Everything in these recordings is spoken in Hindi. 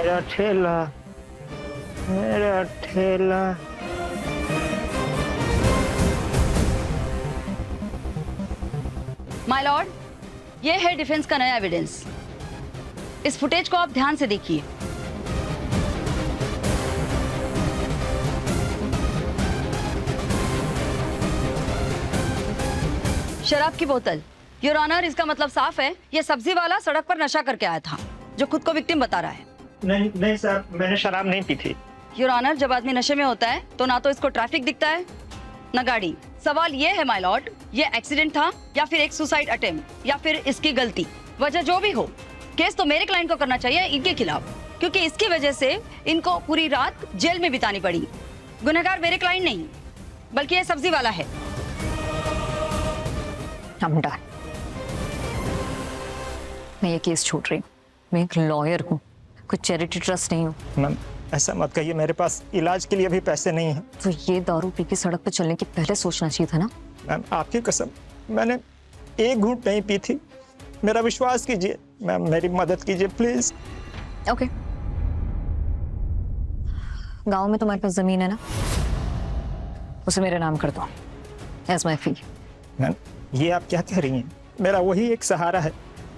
मेरा ठेला, मेरा ठेला। माय लॉर्ड, ये है डिफेंस का नया एविडेंस। इस फुटेज को आप ध्यान से देखिए। शराब की बोतल। योर ऑनर, इसका मतलब साफ है, ये सब्जी वाला सड़क पर नशा करके आया था, जो खुद को विक्टिम बता रहा है। नहीं नहीं सर, मैंने शराब नहीं पी थी। योर ऑनर, जब आदमी नशे में होता है तो ना तो इसको ट्रैफिक दिखता है न गाड़ी। सवाल ये है माय लॉर्ड, ये एक्सीडेंट था या फिर एक सुसाइड अटेम्प्ट या फिर इसकी गलती। वजह जो भी हो, केस तो मेरे क्लाइंट को करना चाहिए इनके खिलाफ, क्योंकि इसकी वजह से इनको पूरी रात जेल में बितानी पड़ी। गुनहगार मेरे क्लाइंट नहीं, बल्कि ये सब्जी वाला है। I'm done. मैं ये केस छोड़ रही हूँ। मैं एक लॉयर हूँ, कोई चैरिटी ट्रस्ट नहीं हूँ। मैम ऐसा मत कहिए, मेरे पास इलाज के लिए भी पैसे नहीं हैं। तो ये दारू पी के सड़क पर चलने के पहले सोचना चाहिए था ना। मैम आपकी कसम, मैंने एक घूंट नहीं पी थी। मेरा विश्वास कीजिए मैम, मेरी मदद कीजिए प्लीज। ओके, गांव में तुम्हारे पास जमीन है ना, उसे मेरे नाम कर दो एज माय फी। मैम ये आप क्या कह रही हैं? मेरा वही एक सहारा है,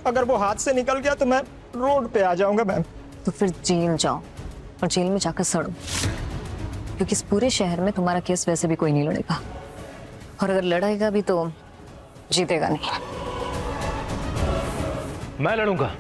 अगर वो हाथ से निकल गया तो मैं रोड पे आ जाऊंगा मैम। तो फिर जेल जाओ और जेल में जाकर सड़ो, क्योंकि इस पूरे शहर में तुम्हारा केस वैसे भी कोई नहीं लड़ेगा, और अगर लड़ेगा भी तो जीतेगा नहीं। मैं लड़ूंगा।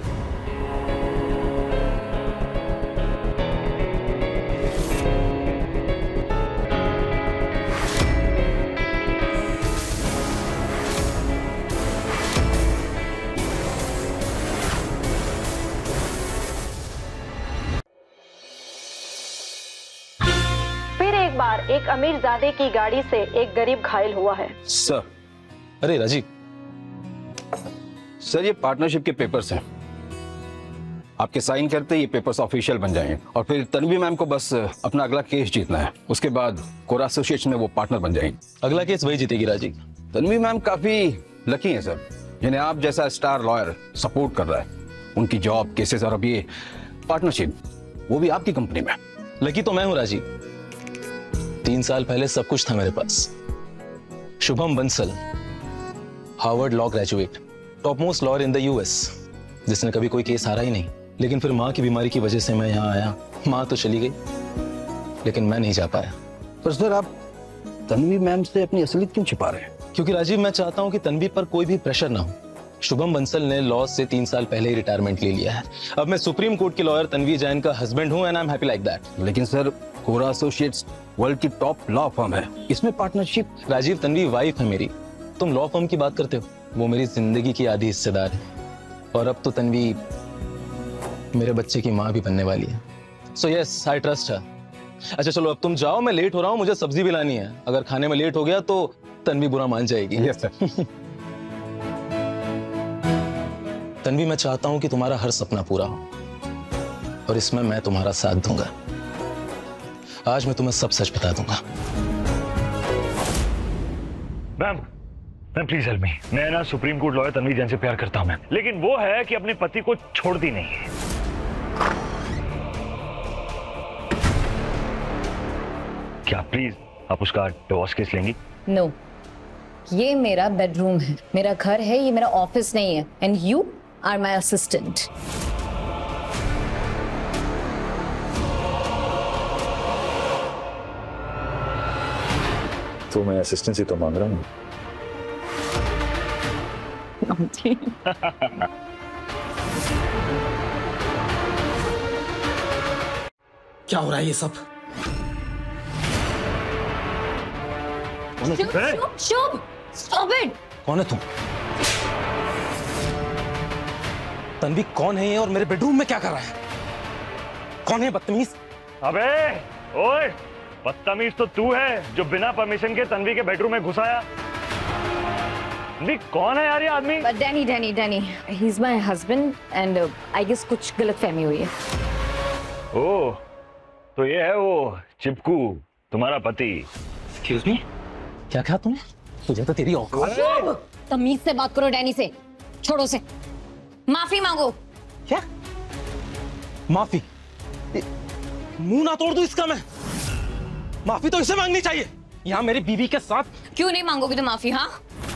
बार एक अमीरजादे की गाड़ी से एक गरीब घायल हुआ है। सर, अरे राजीव सर, ये पार्टनरशिप के पेपर्स हैं। आपके साइन करते ये पेपर्स ऑफिशियल बन जाएंगे और फिर तन्वी मैम को बस अपना अगला केस जीतना है। उसके बाद कोरा एसोसिएशन में वो पार्टनर बन जाएंगे। अगला केस वही जीतेगी राजीव। तन्वी मैम काफी लकी हैं सर, जिन्हें आप जैसा स्टार लॉयर सपोर्ट कर रहा है। उनकी जॉब, केसेस और अब ये पार्टनरशिप, वो भी आपकी कंपनी में। लकी तो मैं हूं राजीव। 3 साल पहले सब कुछ था मेरे पास। Shubham Bansal, Harvard law graduate, top most lawyer in the US, जिसने कभी कोई केस हारा ही नहीं। लेकिन फिर माँ की बीमारी की वजह से मैं यहाँ आया। माँ तो चली गई, लेकिन मैं नहीं जा पाया। पर सर आप तन्वी मैम से अपनी असलियत क्यों छिपा रहे हैं? क्योंकि राजीव, मैं चाहता हूँ कि तन्वी पर कोई भी प्रेशर ना हो। शुभम बंसल ने लॉ से 3 साल पहले ही रिटायरमेंट ले लिया है। अब मैं सुप्रीम कोर्ट के लॉयर तन्वी जैन का हस्बैंड हूँ, and I am happy like that. लेकिन सर, कोरा एसोसिएट्स वर्ल्ड की टॉप लॉ फर्म है, इसमें पार्टनरशिप। राजीव, तन्वी वाइफ है मेरी। तुम लॉ फर्म की बात करते हो, वो मेरी जिंदगी की आधी हिस्सेदार है। और अब तो तन्वी मेरे बच्चे की माँ भी बनने वाली है। So yes, I trust her. अच्छा चलो, अब तुम जाओ, मैं लेट हो रहा हूँ, मुझे सब्जी भी लानी है। अगर खाने में लेट हो गया तो तन्वी बुरा मान जाएगी। Yes sir. तन्वी, मैं चाहता हूं कि तुम्हारा हर सपना पूरा हो, और इसमें मैं तुम्हारा साथ दूंगा। आज मैं तुम्हें सब सच बता दूंगा। Ma'am please help me. मैं ना supreme court lawyer Tanvi Jain से प्यार करता हूं मैम, लेकिन वो है कि अपने पति को छोड़ती नहीं है। क्या प्लीज आप उसका डिवोर्स केस लेंगी? नो, ये मेरा बेडरूम है, मेरा घर है, ये मेरा ऑफिस नहीं है, and you are my assistant. तो मैं असिस्टेंसी तो मांग रहा हूँ। क्या हो रहा है ये सब? शुभ, स्टॉप इट। कौन है तुम? तन्वी कौन है ये, और मेरे बेडरूम में क्या कर रहा है? कौन है बदतमीज? अबे ओए, बदतमीज तो तू है जो बिना परमिशन के तन्वी के बेडरूम में घुसाया। तन्वी कौन है यार ये आदमी? Danny, he is my husband, and I guess कुछ गलतफहमी हुई है। ओह, तो ये है वो चिपकू, तुम्हारा पति। एक्सक्यूज मी, क्या कहा तुमने? तुझे तो तेरी औकात। तमीज से बात करो डैनी से, छोड़ो से, माफी मांगो। क्या माफी? मुंह ना तोड़ दूं इसका मैं। माफी तो इसे मांगनी चाहिए। यहाँ मेरी बीवी के साथ क्यों नहीं मांगोगे तुम माफी? हाँ,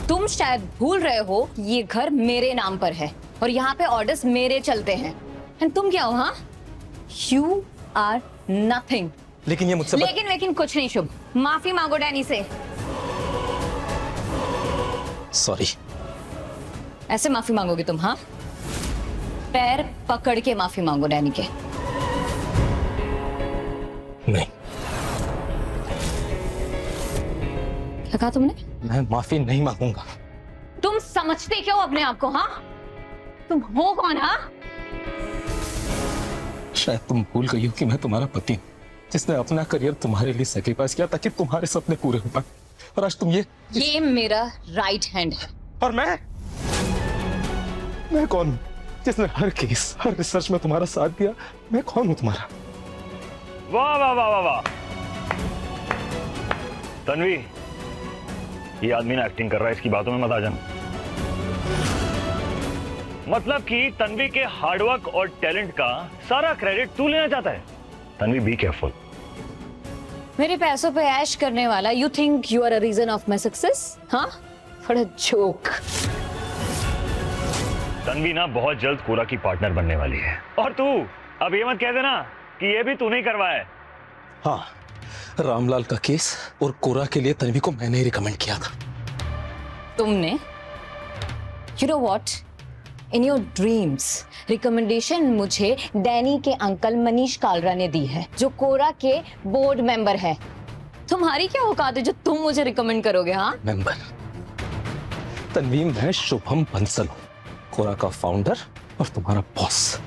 तुम शायद भूल रहे हो ये घर मेरे नाम पर है और यहाँ पे ऑर्डर्स मेरे चलते हैं। एंड तुम क्या हो? हाँ, यू आर नथिंग। लेकिन ये मुझसे लेकिन कुछ नहीं शुभ। माफी मांगो डैनी से। सॉरी। ऐसे माफी मांगोगे तुम? हाँ, पैर पकड़ के माफी मांगो डैनी के। नहीं, क्या कहा तुमने? मैं माफी नहीं मांगूंगा। तुम समझते क्यों अपने आप को? हाँ, तुम हो कौन? हाँ, शायद तुम भूल गई हो कि मैं तुम्हारा पति हूं, जिसने अपना करियर तुम्हारे लिए सैक्रिफाइस किया ताकि तुम्हारे सपने पूरे हो पाए। और आज तुम ये मेरा राइट हैंड है। और मैं कौन हूं जिसने हर केस, हर रिसर्च में तुम्हारा साथ दिया? मैं कौन हूं तुम्हारा? वाह वाह वाह वाह वाह। तन्वी, ये आदमी ना एक्टिंग कर रहा है, इसकी बातों में मत आ जाना। मतलब कि तन्वी के हार्डवर्क और टैलेंट का सारा क्रेडिट तू लेना चाहता है। Tanvi, be careful. मेरे पैसों पे ऐश करने वाला, you think you are a reason of my success? हाँ, बड़ा जोक। तन्वी ना बहुत जल्द कोरा की पार्टनर बनने वाली है। और तू अब ये मत कह देना कि ये भी तूने ही करवाया है। हाँ, रामलाल का केस और कोरा के लिए तन्वी को मैंने ही रिकमेंड किया था। तुमने? You know what, in your dreams recommendation मुझे डैनी के अंकल मनीष कालरा ने दी है, जो कोरा के बोर्ड मेंबर है। तुम्हारी क्या औकात है जो तुम मुझे रिकमेंड करोगे? हाँ, मेंबर तन्वी, मैं शुभम बंसल हूँ, कोरा का फाउंडर और तुम्हारा बॉस।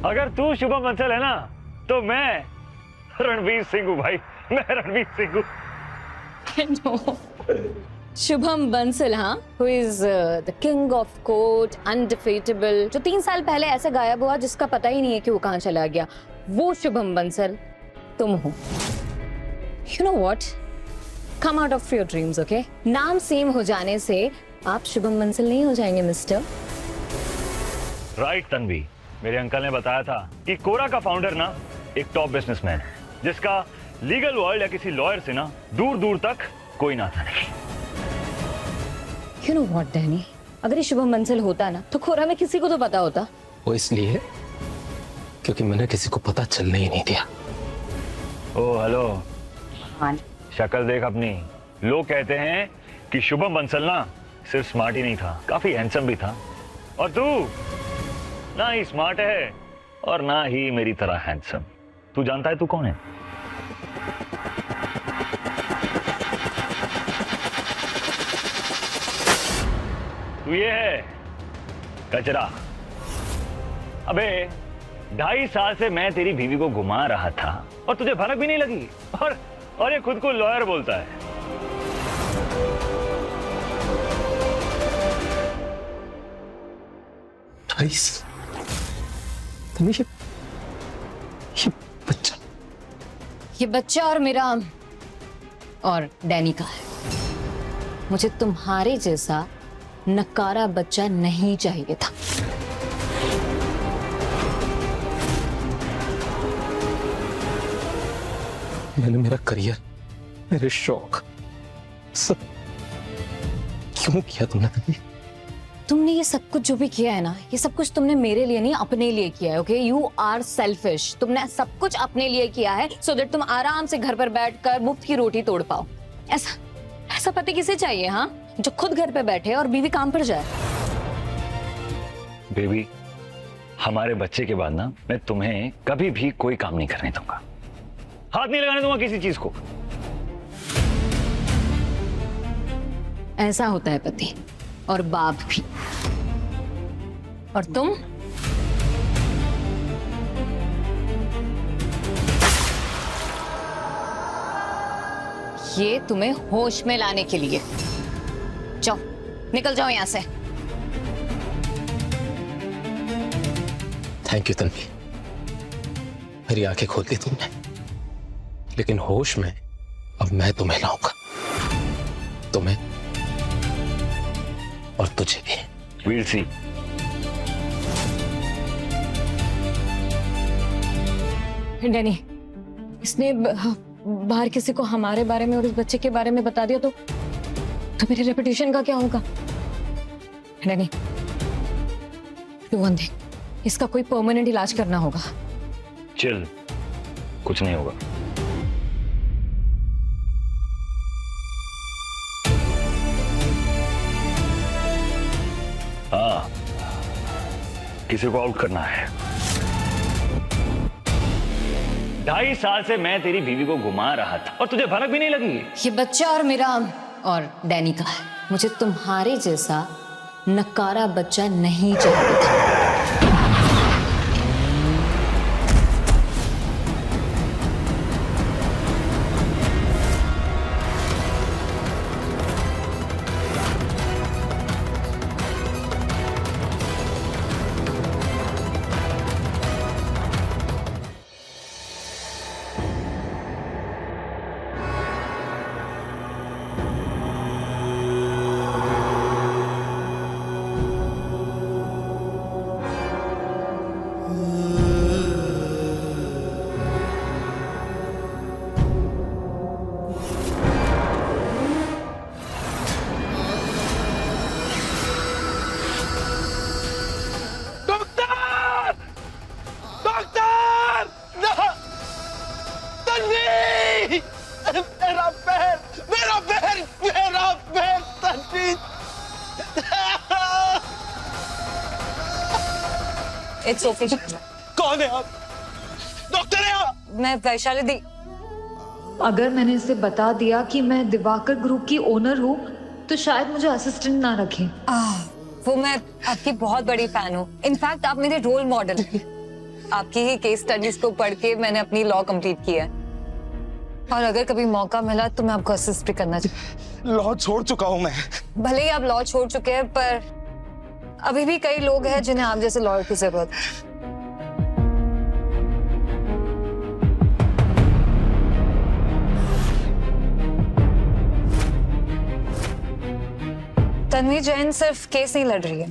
अगर तू शुभम बंसल है ना, तो मैं रणवीर सिंह हूँ भाई। मैं रणवीर सिंह हूँ। शुभम बंसल, हाँ, who is the king of court, undefeatable, जो 3 साल पहले ऐसे गायब हुआ जिसका पता ही नहीं है कि वो कहाँ चला गया, वो शुभम बंसल तुम हो। You know what? Come out of your dreams, okay? नाम सेम हो जाने से आप शुभम बंसल नहीं हो जाएंगे मिस्टर। राइट तन्वी, मेरे अंकल ने बताया था कि कोरा का फाउंडर ना एक टॉप बिजनेसमैन है, जिसका लीगल वर्ल्ड या किसी लॉयर से ना दूर दूर तक कोई नाता नहीं। You know what, डैनी, अगर ये शुभम बंसल होता ना तो कोरा में किसी को तो पता होता। वो इसलिए क्योंकि मैंने किसी को पता चलने ही नहीं दिया। ओ हेलो, हाँ, शक्ल देख अपनी। लोग कहते हैं कि शुभम बंसल ना सिर्फ स्मार्ट ही नहीं था, काफी हैंडसम भी था। और तू ना ही स्मार्ट है और ना ही मेरी तरह हैंडसम। तू जानता है तू कौन है? तू ये है कचरा। अबे 2.5 साल से मैं तेरी बीवी को घुमा रहा था और तुझे भनक भी नहीं लगी, और ये खुद को लॉयर बोलता है। ये बच्चा और मेरा और डैनी का है। मुझे तुम्हारे जैसा नकारा बच्चा नहीं चाहिए था। मैंने मेरा करियर, मेरे शौक सब क्यों किया तुमने तभी? तुमने ये सब कुछ जो भी किया है ना, ये सब कुछ तुमने मेरे लिए नहीं अपने लिए किया है, ओके? You are selfish. तुमने सब कुछ अपने लिए किया है सो दैट तुम आराम से घर पर बैठकर मुफ्त की रोटी तोड़ पाओ। ऐसा पति किसे चाहिए? हाँ, जो खुद घर पे बैठे और बीवी काम पर जाए। बेबी, हमारे बच्चे के बाद ना मैं तुम्हें कभी भी कोई काम नहीं करने दूंगा, हाथ नहीं लगाने दूंगा किसी चीज को। ऐसा होता है पति और बाप भी। और तुम? ये तुम्हें होश में लाने के लिए। जाओ, निकल जाओ यहां से। थैंक यू तन्वी, मेरी आंखें खोल दी तुमने, लेकिन होश में अब मैं तुम्हें लाऊंगा, तुम्हें और तुझे भी। We'll see. डैनी, इसने बाहर किसी को हमारे बारे में और इस बच्चे के बारे में बता दिया तो मेरे रेपुटेशन का क्या होगा? डैनी, डू वन थिंग, इसका कोई परमानेंट इलाज करना होगा। चिल, कुछ नहीं होगा। हाँ, किसी को आउट करना है। 2.5 साल से मैं तेरी बीवी को घुमा रहा था और तुझे भनक भी नहीं लगी। ये बच्चा और मेरा और डैनी का है। मुझे तुम्हारे जैसा नकारा बच्चा नहीं चाहिए था। It's okay. कौन है आप? डॉक्टर है आप? मैं वैशाली दी। अगर मैंने इसे बता दिया कि मैं दिवाकर ग्रुप की ओनर हूँ तो शायद मुझे असिस्टेंट ना रखें। वो मैं आपकी बहुत बड़ी फैन हूँ। इनफैक्ट आप मेरे रोल मॉडल। आपकी ही केस स्टडीज को पढ़ के मैंने अपनी लॉ कंप्लीट की है और अगर कभी मौका मिला तो मैं आपको असिस्ट भी करना चाहूँ। लॉ छोड़ चुका हूँ मैं। भले ही आप लॉ छोड़ चुके हैं पर अभी भी कई लोग हैं जिन्हें आप जैसे लॉयर की जरूरत है। तन्वी जैन सिर्फ केस नहीं लड़ रही है,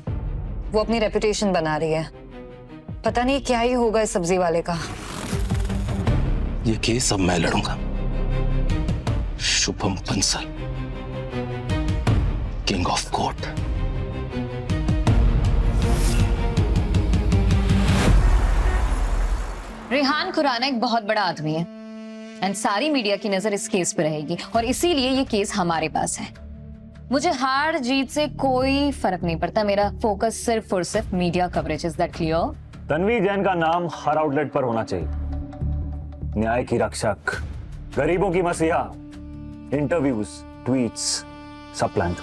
वो अपनी रेपुटेशन बना रही है। पता नहीं क्या ही होगा इस सब्जी वाले का। ये केस अब मैं लड़ूंगा। Shubham Bansal, king of court. Rehan Khurana एक बहुत बड़ा आदमी है एंड सारी मीडिया की नजर इस केस पे रहेगी और इसीलिए ये केस हमारे पास है। मुझे हार जीत से कोई फर्क नहीं पड़ता। मेरा फोकस सिर्फ और सिर्फ media coverage. Is that clear? Tanvi Jain का नाम हर आउटलेट पर होना चाहिए। न्याय की रक्षक, गरीबों की मसीहा, इंटरव्यूज, ट्वीट्स, सब प्लान।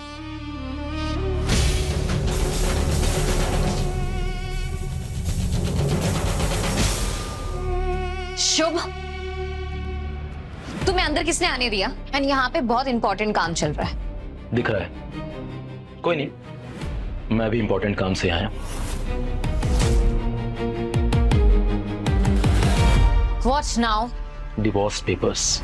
शुभ, तुम्हें अंदर किसने आने दिया? एंड यहाँ पे बहुत इंपॉर्टेंट काम चल रहा है। दिख रहा है? कोई नहीं, मैं भी इंपॉर्टेंट काम से आया। What now? Divorce papers.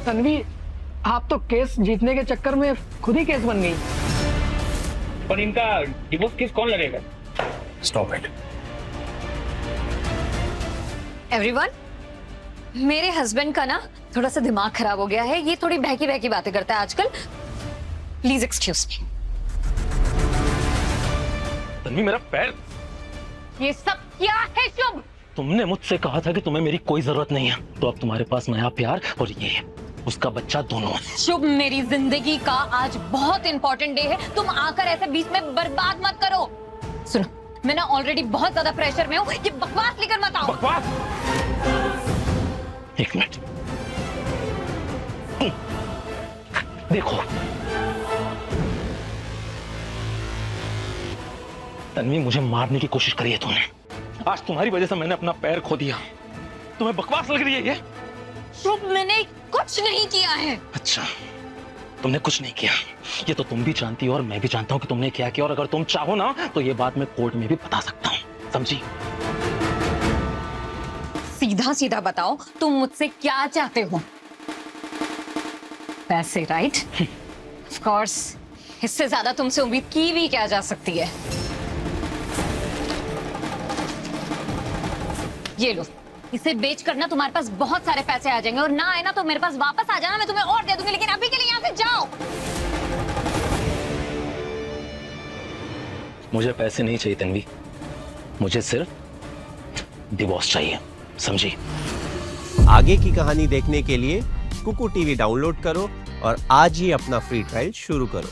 Tanvi, आप तो केस जीतने के चक्कर में खुद ही केस बन गई। पर इनका डिवोर्स केस कौन लड़ेगा? Stop it. एवरीवन, मेरे हस्बैंड का ना थोड़ा सा दिमाग खराब हो गया है। ये थोड़ी बहकी बहकी बातें करता है आजकल। Please excuse me. तन्वी, मेरा पैर। ये सब क्या है शुभ? तुमने मुझसे कहा था कि तुम्हें मेरी कोई जरूरत नहीं है, तो अब तुम्हारे पास नया प्यार और ये उसका बच्चा दोनों है। शुभ, मेरी जिंदगी का आज बहुत इंपॉर्टेंट डे है। तुम आकर ऐसे बीच में बर्बाद मत करो। सुनो, मैं ना ऑलरेडी बहुत ज्यादा प्रेशर में हूँ। ये बकवास लेकर मत आओ। बकवास? एक मिनट, देखो तन्वी, मुझे मारने की कोशिश करी है तुमने। आज तुम्हारी वजह से मैंने अपना पैर खो दिया। तुम्हें बकवास लग रही है ये? शुभ, मैंने कुछ नहीं किया है। अच्छा, तुमने कुछ नहीं किया, ये तो तुम भी जानती हो और मैं भी जानता हूं कि तुमने क्या किया। और अगर तुम चाहो ना तो ये बात मैं कोर्ट में भी बता सकता हूं, समझी? सीधा सीधा बताओ, तुम मुझसे क्या चाहते हो? पैसे, राइट? ऑफ कोर्स, इससे ज्यादा तुमसे उम्मीद की भी क्या जा सकती है। ये लो, इसे बेच कर ना तुम्हारे पास बहुत सारे पैसे आ जाएंगे, और ना आए ना तो मेरे पास वापस आ जाना, मैं तुम्हें और दे दूंगी, लेकिन अभी के लिए यहाँ से जाओ। मुझे पैसे नहीं चाहिए तन्वी, मुझे सिर्फ डिवोर्स चाहिए, समझी? आगे की कहानी देखने के लिए कुकू टीवी डाउनलोड करो और आज ही अपना फ्री ट्रायल शुरू करो।